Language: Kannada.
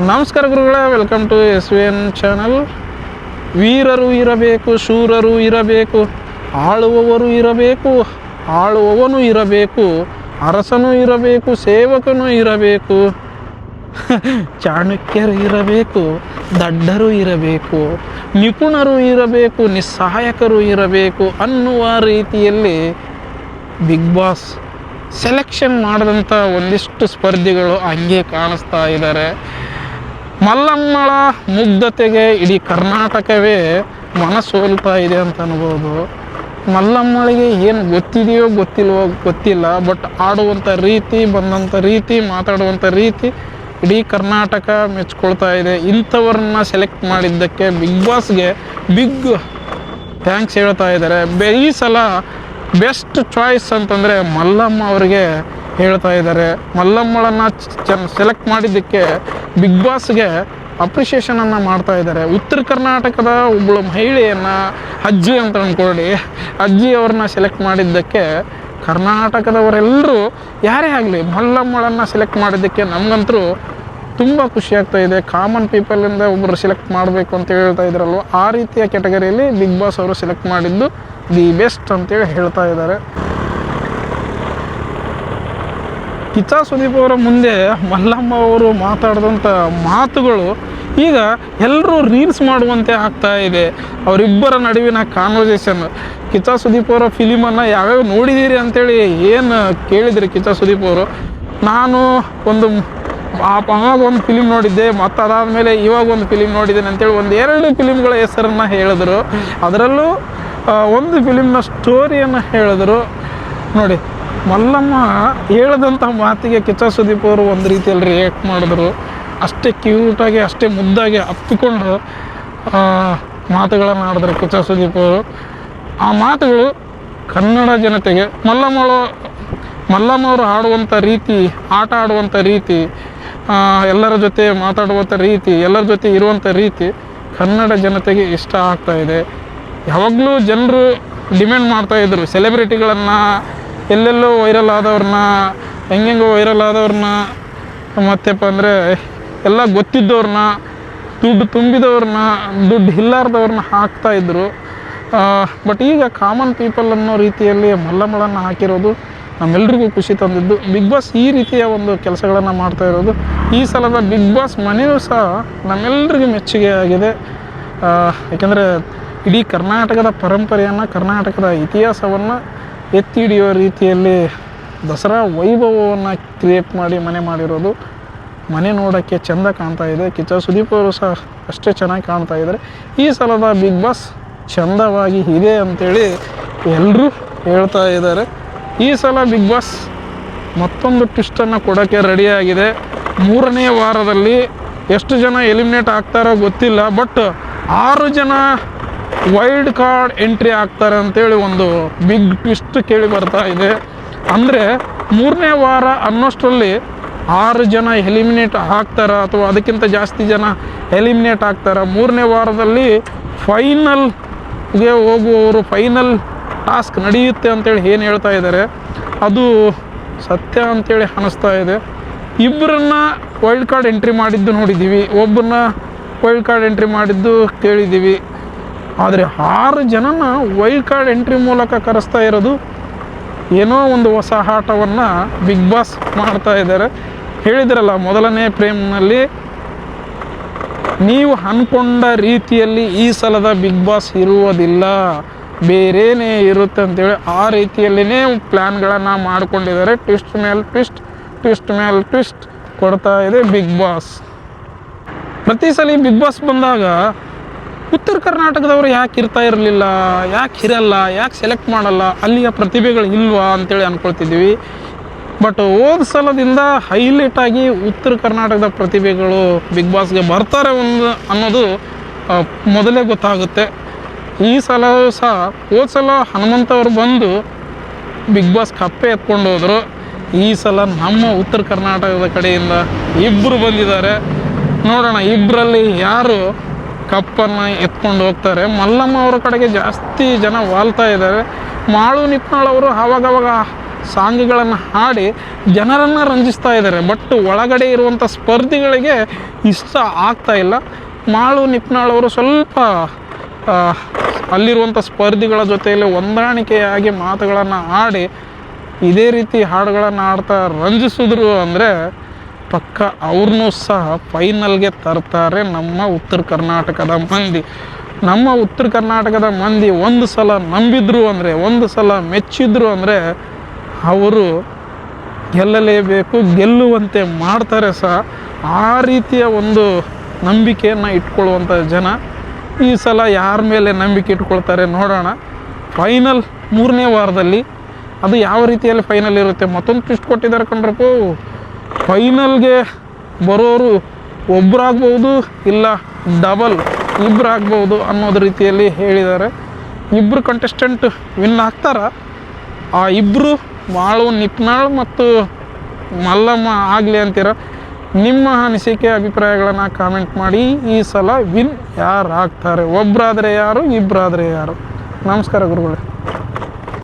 ನಮಸ್ಕಾರ ಗುರುಗಳೇ, ವೆಲ್ಕಮ್ ಟು SVN ಚಾನಲ್. ವೀರರು ಇರಬೇಕು, ಶೂರರು ಇರಬೇಕು, ಆಳುವವರು ಇರಬೇಕು, ಆಳುವವನು ಇರಬೇಕು, ಅರಸನೂ ಇರಬೇಕು, ಸೇವಕನೂ ಇರಬೇಕು, ಚಾಣಕ್ಯರು ಇರಬೇಕು, ದಡ್ಡರು ಇರಬೇಕು, ನಿಪುಣರು ಇರಬೇಕು, ನಿಸ್ಸಹಾಯಕರು ಇರಬೇಕು ಅನ್ನುವ ರೀತಿಯಲ್ಲಿ ಬಿಗ್ ಬಾಸ್ ಸೆಲೆಕ್ಷನ್ ಮಾಡಿದಂಥ ಒಂದಿಷ್ಟು ಸ್ಪರ್ಧಿಗಳು ಹಂಗೆ ಕಾಣಿಸ್ತಾ ಇದ್ದಾರೆ. ಮಲ್ಲಮ್ಮಳ ಮುಗ್ಧತೆಗೆ ಇಡೀ ಕರ್ನಾಟಕವೇ ಮನಸೋಲ್ತಾ ಇದೆ ಅಂತ ಅನ್ಬೋದು. ಮಲ್ಲಮ್ಮಳಿಗೆ ಏನು ಗೊತ್ತಿದೆಯೋ ಗೊತ್ತಿಲ್ವೋ ಗೊತ್ತಿಲ್ಲ, ಬಟ್ ಆಡುವಂಥ ರೀತಿ, ಬಂದಂಥ ರೀತಿ, ಮಾತಾಡುವಂಥ ರೀತಿ ಇಡೀ ಕರ್ನಾಟಕ ಮೆಚ್ಕೊಳ್ತಾ ಇದೆ. ಇಂಥವ್ರನ್ನ ಸೆಲೆಕ್ಟ್ ಮಾಡಿದ್ದಕ್ಕೆ ಬಿಗ್ ಬಾಸ್ಗೆ ಬಿಗ್ ಥ್ಯಾಂಕ್ಸ್ ಹೇಳ್ತಾ ಇದ್ದಾರೆ. ಈ ಸಲ ಬೆಸ್ಟ್ ಚಾಯ್ಸ್ ಅಂತಂದರೆ ಮಲ್ಲಮ್ಮ ಅವರಿಗೆ ಹೇಳ್ತಾ ಇದ್ದಾರೆ. ಮಲ್ಲಮ್ಮಳನ್ನು ಸೆಲೆಕ್ಟ್ ಮಾಡಿದ್ದಕ್ಕೆ ಬಿಗ್ ಬಾಸ್ಗೆ ಅಪ್ರಿಷಿಯೇಷನನ್ನು ಮಾಡ್ತಾ ಇದ್ದಾರೆ. ಉತ್ತರ ಕರ್ನಾಟಕದ ಒಬ್ಬಳು ಮಹಿಳೆಯನ್ನು, ಅಜ್ಜಿ ಅಂತ ಅಂದ್ಕೊಳ್ಳಿ, ಅಜ್ಜಿಯವ್ರನ್ನ ಸೆಲೆಕ್ಟ್ ಮಾಡಿದ್ದಕ್ಕೆ ಕರ್ನಾಟಕದವರೆಲ್ಲರೂ ಯಾರೇ ಆಗಲಿ ಮಲ್ಲಮ್ಮಳನ್ನು ಸೆಲೆಕ್ಟ್ ಮಾಡಿದ್ದಕ್ಕೆ ನಮಗಂತರೂ ತುಂಬ ಖುಷಿಯಾಗ್ತಾ ಇದೆ. ಕಾಮನ್ ಪೀಪಲಿಂದ ಒಬ್ಬರು ಸೆಲೆಕ್ಟ್ ಮಾಡಬೇಕು ಅಂತ ಹೇಳ್ತಾ ಇದ್ರಲ್ವ, ಆ ರೀತಿಯ ಕ್ಯಾಟಗರಿಯಲ್ಲಿ ಬಿಗ್ ಬಾಸ್ ಅವರು ಸೆಲೆಕ್ಟ್ ಮಾಡಿದ್ದು ದಿ ಬೆಸ್ಟ್ ಅಂತೇಳಿ ಹೇಳ್ತಾ ಇದ್ದಾರೆ. ಕಿಚ್ಚ ಸುದೀಪ್ ಅವರ ಮುಂದೆ ಮಲ್ಲಮ್ಮ ಅವರು ಮಾತಾಡಿದಂಥ ಮಾತುಗಳು ಈಗ ಎಲ್ಲರೂ ರೀಲ್ಸ್ ಮಾಡುವಂತೆ ಆಗ್ತಾ ಇದೆ. ಅವರಿಬ್ಬರ ನಡುವಿನ ಕಾನ್ವರ್ಸೇಷನ್. ಕಿಚ್ಚ ಸುದೀಪ್ ಅವರ ಫಿಲಿಮನ್ನು ಯಾವ್ಯಾವ ನೋಡಿದ್ದೀರಿ ಅಂತೇಳಿ ಏನು ಕೇಳಿದ್ರಿ ಕಿಚ್ಚ ಸುದೀಪ್ ಅವರು. ನಾನು ಆವಾಗ ಒಂದು ಫಿಲಿಮ್ ನೋಡಿದ್ದೆ, ಮತ್ತು ಅದಾದಮೇಲೆ ಇವಾಗ ಒಂದು ಫಿಲಿಮ್ ನೋಡಿದ್ದೇನೆ ಅಂತೇಳಿ ಒಂದೆರಡು ಫಿಲಿಮ್ಗಳ ಹೆಸರನ್ನು ಹೇಳಿದ್ರು. ಅದರಲ್ಲೂ ಒಂದು ಫಿಲಿಮ್ನ ಸ್ಟೋರಿಯನ್ನು ಹೇಳಿದ್ರು. ನೋಡಿ, ಮಲ್ಲಮ್ಮ ಹೇಳಿದಂಥ ಮಾತಿಗೆ ಕಿಚ್ಚ ಸುದೀಪ್ ಅವರು ಒಂದು ರೀತಿಯಲ್ಲಿ ರಿಯಾಕ್ಟ್ ಮಾಡಿದ್ರು. ಅಷ್ಟೇ ಕ್ಯೂಟಾಗಿ, ಅಷ್ಟೇ ಮುದ್ದಾಗಿ ಅಪ್ಪಿಕೊಂಡು ಮಾತುಗಳನ್ನು ಆಡಿದ್ರು ಕಿಚ್ಚ ಸುದೀಪ್ ಅವರು. ಆ ಮಾತುಗಳು ಕನ್ನಡ ಜನತೆಗೆ, ಮಲ್ಲಮ್ಮ ಅವರು ಆಡುವಂಥ ರೀತಿ, ಆಟ ಆಡುವಂಥ ರೀತಿ, ಎಲ್ಲರ ಜೊತೆ ಮಾತಾಡುವಂಥ ರೀತಿ, ಎಲ್ಲರ ಜೊತೆ ಇರುವಂಥ ರೀತಿ ಕನ್ನಡ ಜನತೆಗೆ ಇಷ್ಟ ಆಗ್ತಾಯಿದೆ. ಯಾವಾಗಲೂ ಜನರು ಡಿಮ್ಯಾಂಡ್ ಮಾಡ್ತಾಯಿದ್ರು ಸೆಲೆಬ್ರಿಟಿಗಳನ್ನು, ಎಲ್ಲೆಲ್ಲೋ ವೈರಲ್ ಆದವ್ರನ್ನ, ಹೆಂಗೆಂಗೋ ವೈರಲ್ ಆದವ್ರನ್ನ, ಮತ್ತಪ್ಪ ಅಂದರೆ ಎಲ್ಲ ಗೊತ್ತಿದ್ದವ್ರನ್ನ, ದುಡ್ಡು ತುಂಬಿದವ್ರನ್ನ, ದುಡ್ಡು ಇಲ್ಲಾರ್ದವ್ರನ್ನ ಹಾಕ್ತಾಯಿದ್ರು. ಬಟ್ ಈಗ ಕಾಮನ್ ಪೀಪಲ್ ಅನ್ನೋ ರೀತಿಯಲ್ಲಿ ಮಲ್ಲಮ್ಮಳನ್ನು ಹಾಕಿರೋದು ನಮ್ಮೆಲ್ರಿಗೂ ಖುಷಿ ತಂದಿದ್ದು. ಬಿಗ್ ಬಾಸ್ ಈ ರೀತಿಯ ಒಂದು ಕೆಲಸಗಳನ್ನು ಮಾಡ್ತಾ ಇರೋದು, ಈ ಸಲದ ಬಿಗ್ ಬಾಸ್ ಮನೆಯೂ ಸಹ ನಮ್ಮೆಲ್ಲರಿಗೂ ಮೆಚ್ಚುಗೆ ಆಗಿದೆ. ಯಾಕೆಂದರೆ ಇಡೀ ಕರ್ನಾಟಕದ ಪರಂಪರೆಯನ್ನು, ಕರ್ನಾಟಕದ ಇತಿಹಾಸವನ್ನು ಎತ್ತಿ ಹಿಡಿಯೋ ರೀತಿಯಲ್ಲಿ ದಸರಾ ವೈಭವವನ್ನು ಕ್ರಿಯೇಟ್ ಮಾಡಿ ಮನೆ ಮಾಡಿರೋದು ಮನೆ ನೋಡೋಕ್ಕೆ ಚೆಂದ ಕಾಣ್ತಾ ಇದೆ. ಕಿಚ್ಚ ಸುದೀಪ್ ಅವರು ಸಹ ಅಷ್ಟೇ ಚೆನ್ನಾಗಿ ಕಾಣ್ತಾ ಇದ್ದಾರೆ. ಈ ಸಲದ ಬಿಗ್ ಬಾಸ್ ಚೆಂದವಾಗಿ ಇದೆ ಅಂಥೇಳಿ ಎಲ್ಲರೂ ಹೇಳ್ತಾ ಇದ್ದಾರೆ. ಈ ಸಲ ಬಿಗ್ ಬಾಸ್ ಮತ್ತೊಂದು ಟ್ವಿಸ್ಟನ್ನು ಕೊಡೋಕ್ಕೆ ರೆಡಿಯಾಗಿದೆ. 3ನೇ ವಾರದಲ್ಲಿ ಎಷ್ಟು ಜನ ಎಲಿಮಿನೇಟ್ ಆಗ್ತಾರೋ ಗೊತ್ತಿಲ್ಲ, ಬಟ್ 6 ಜನ ವೈಲ್ಡ್ ಕಾರ್ಡ್ ಎಂಟ್ರಿ ಆಗ್ತಾರೆ ಅಂತೇಳಿ ಒಂದು ಬಿಗ್ ಟ್ವಿಸ್ಟ್ ಕೇಳಿ ಬರ್ತಾ ಇದೆ. ಅಂದರೆ 3ನೇ ವಾರ ಅನ್ನೋಷ್ಟರಲ್ಲಿ 6 ಜನ ಎಲಿಮಿನೇಟ್ ಆಗ್ತಾರ ಅಥವಾ ಅದಕ್ಕಿಂತ ಜಾಸ್ತಿ ಜನ ಎಲಿಮಿನೇಟ್ ಆಗ್ತಾರೆ. 3ನೇ ವಾರದಲ್ಲಿ ಫೈನಲ್ಗೆ ಹೋಗುವವರು, ಫೈನಲ್ ಟಾಸ್ಕ್ ನಡೆಯುತ್ತೆ ಅಂತೇಳಿ ಏನು ಹೇಳ್ತಾ ಇದ್ದಾರೆ ಅದು ಸತ್ಯ ಅಂತೇಳಿ ಅನ್ನಿಸ್ತಾ ಇದೆ. ಇಬ್ಬರನ್ನ ವೈಲ್ಡ್ ಕಾರ್ಡ್ ಎಂಟ್ರಿ ಮಾಡಿದ್ದು ನೋಡಿದ್ದೀವಿ, ಒಬ್ಬರನ್ನ ವೈಲ್ಡ್ ಕಾರ್ಡ್ ಎಂಟ್ರಿ ಮಾಡಿದ್ದು ಕೇಳಿದ್ದೀವಿ. ಆದರೆ 6 ಜನನ ವೈಲ್ಡ್ ಕಾರ್ಡ್ ಎಂಟ್ರಿ ಮೂಲಕ ಕರೆಸ್ತಾ ಇರೋದು ಏನೋ ಒಂದು ಹೊಸ ಆಟವನ್ನು ಬಿಗ್ ಬಾಸ್ ಮಾಡ್ತಾ ಇದ್ದಾರೆ. ಹೇಳಿದ್ರಲ್ಲ ಮೊದಲನೇ ಪ್ರೇಮ್ನಲ್ಲಿ, ನೀವು ಅಂದ್ಕೊಂಡ ರೀತಿಯಲ್ಲಿ ಈ ಸಲದ ಬಿಗ್ ಬಾಸ್ ಇರುವುದಿಲ್ಲ, ಬೇರೆಯೇ ಇರುತ್ತೆ ಅಂತೇಳಿ ಆ ರೀತಿಯಲ್ಲಿಯೇ ಪ್ಲ್ಯಾನ್ಗಳನ್ನು ಮಾಡಿಕೊಂಡಿದ್ದಾರೆ. ಟ್ವಿಸ್ಟ್ ಮೇಲೆ ಟ್ವಿಸ್ಟ್, ಟ್ವಿಸ್ಟ್ ಮೇಲೆ ಟ್ವಿಸ್ಟ್ ಕೊಡ್ತಾ ಇದೆ ಬಿಗ್ ಬಾಸ್. ಪ್ರತಿ ಸಲ ಬಿಗ್ ಬಾಸ್ ಬಂದಾಗ ಉತ್ತರ ಕರ್ನಾಟಕದವರು ಯಾಕೆ ಇರ್ತಾ ಇರಲಿಲ್ಲ, ಯಾಕೆ ಇರಲ್ಲ, ಯಾಕೆ ಸೆಲೆಕ್ಟ್ ಮಾಡಲ್ಲ, ಅಲ್ಲಿಯ ಪ್ರತಿಭೆಗಳು ಇಲ್ವಾ ಅಂತೇಳಿ ಅಂದ್ಕೊಳ್ತಿದ್ವಿ. ಬಟ್ ಹೋದ ಸಲದಿಂದ ಹೈಲೈಟಾಗಿ ಉತ್ತರ ಕರ್ನಾಟಕದ ಪ್ರತಿಭೆಗಳು ಬಿಗ್ ಬಾಸ್ಗೆ ಬರ್ತಾರೆ ಅನ್ನೋದು ಮೊದಲೇ ಗೊತ್ತಾಗುತ್ತೆ. ಈ ಸಲ ಸಹ ಹೋದ ಸಲ ಹನುಮಂತವ್ರು ಬಂದು ಬಿಗ್ ಬಾಸ್ ಕಪ್ಪೆ ಎತ್ಕೊಂಡು ಹೋದರು. ಈ ಸಲ ನಮ್ಮ ಉತ್ತರ ಕರ್ನಾಟಕದ ಕಡೆಯಿಂದ ಇಬ್ಬರು ಬಂದಿದ್ದಾರೆ. ನೋಡೋಣ ಇಬ್ಬರಲ್ಲಿ ಯಾರು ಕಪ್ಪನ್ನು ಎತ್ಕೊಂಡು ಹೋಗ್ತಾರೆ. ಮಲ್ಲಮ್ಮ ಅವರ ಕಡೆಗೆ ಜಾಸ್ತಿ ಜನ ವಾಲ್ತಾ ಇದ್ದಾರೆ. ಮಾಳು ನಿಪ್ನಾಳ್ ಅವರು ಆವಾಗವಾಗ ಸಾಂಗ್ಗಳನ್ನು ಹಾಡಿ ಜನರನ್ನು ರಂಜಿಸ್ತಾ ಇದ್ದಾರೆ. ಬಟ್ ಒಳಗಡೆ ಇರುವಂಥ ಸ್ಪರ್ಧಿಗಳಿಗೆ ಇಷ್ಟ ಆಗ್ತಾ ಇಲ್ಲ. ಮಾಳು ನಿಪ್ನಾಳ್ ಅವರು ಸ್ವಲ್ಪ ಅಲ್ಲಿರುವಂಥ ಸ್ಪರ್ಧಿಗಳ ಜೊತೆಯಲ್ಲಿ ಹೊಂದಾಣಿಕೆಯಾಗಿ ಮಾತುಗಳನ್ನು ಆಡಿ ಇದೇ ರೀತಿ ಹಾಡುಗಳನ್ನು ಹಾಡ್ತಾ ರಂಜಿಸಿದ್ರು ಅಂದರೆ ಪಕ್ಕ ಅವ್ರನ್ನೂ ಸಹ ಫೈನಲ್ಗೆ ತರ್ತಾರೆ ನಮ್ಮ ಉತ್ತರ ಕರ್ನಾಟಕದ ಮಂದಿ. ನಮ್ಮ ಉತ್ತರ ಕರ್ನಾಟಕದ ಮಂದಿ ಒಂದು ಸಲ ನಂಬಿದ್ರು ಅಂದರೆ, ಒಂದು ಸಲ ಮೆಚ್ಚಿದ್ರು ಅಂದರೆ ಅವರು ಗೆಲ್ಲಲೇಬೇಕು, ಗೆಲ್ಲುವಂತೆ ಮಾಡ್ತಾರೆ ಸಹ. ಆ ರೀತಿಯ ಒಂದು ನಂಬಿಕೆಯನ್ನು ಇಟ್ಕೊಳ್ಳುವಂಥ ಜನ ಈ ಸಲ ಯಾರ ಮೇಲೆ ನಂಬಿಕೆ ಇಟ್ಕೊಳ್ತಾರೆ ನೋಡೋಣ. ಫೈನಲ್ 3ನೇ ವಾರದಲ್ಲಿ ಅದು ಯಾವ ರೀತಿಯಲ್ಲಿ ಫೈನಲ್ ಇರುತ್ತೆ. ಮತ್ತೊಂದು ಟ್ವಿಸ್ಟ್ ಕೊಟ್ಟಿದ್ದಾರೆ ಕಣ್ರಪ್ಪು. ಫೈನಲ್ಗೆ ಬರೋರು ಒಬ್ಬರಾಗ್ಬೋದು, ಇಲ್ಲ ಡಬಲ್ ಇಬ್ಬರಾಗ್ಬೋದು ಅನ್ನೋದು ರೀತಿಯಲ್ಲಿ ಹೇಳಿದ್ದಾರೆ. ಇಬ್ಬರು ಕಂಟೆಸ್ಟೆಂಟ್ ವಿನ್ ಆಗ್ತಾರ. ಆ ಇಬ್ಬರು ಮಾಳು ನಿಪ್ನಾಳ್ ಮತ್ತು ಮಲ್ಲಮ್ಮ ಆಗಲಿ ಅಂತೀರ. ನಿಮ್ಮ ಅನಿಸಿಕೆ ಅಭಿಪ್ರಾಯಗಳನ್ನು ಕಾಮೆಂಟ್ ಮಾಡಿ. ಈ ಸಲ ವಿನ್ ಯಾರು ಆಗ್ತಾರೆ, ಒಬ್ಬರಾದರೆ ಯಾರು, ಇಬ್ಬರಾದರೆ ಯಾರು? ನಮಸ್ಕಾರ ಗುರುಗಳೇ.